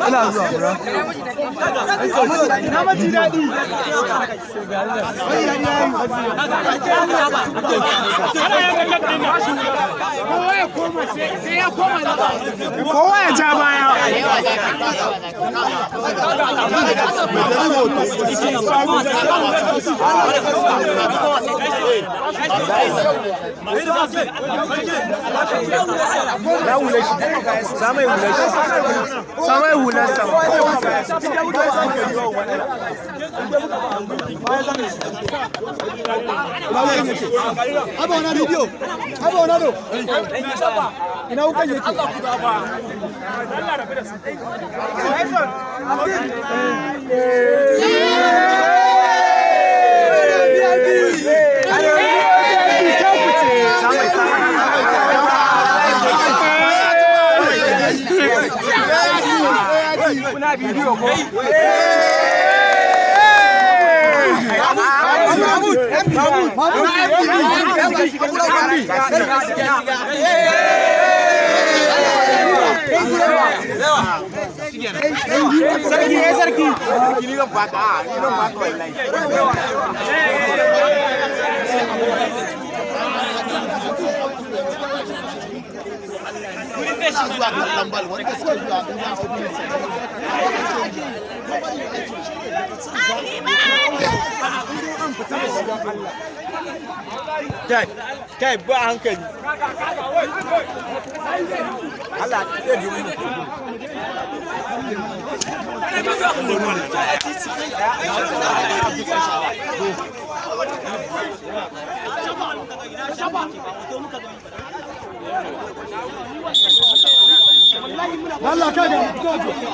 ina zuwa bro na maji daɗi kowa ya ja baya na hule shi samai hule shi samai hular sama haba wana video haba wana do ina ukan yake kuna bidiyo ko sarki ya sarki ni zan faka ni zan faka wallahi zuwa kallon bal wanda suke zuwa kai ba hankali Allah ya ji mu Allah ka ga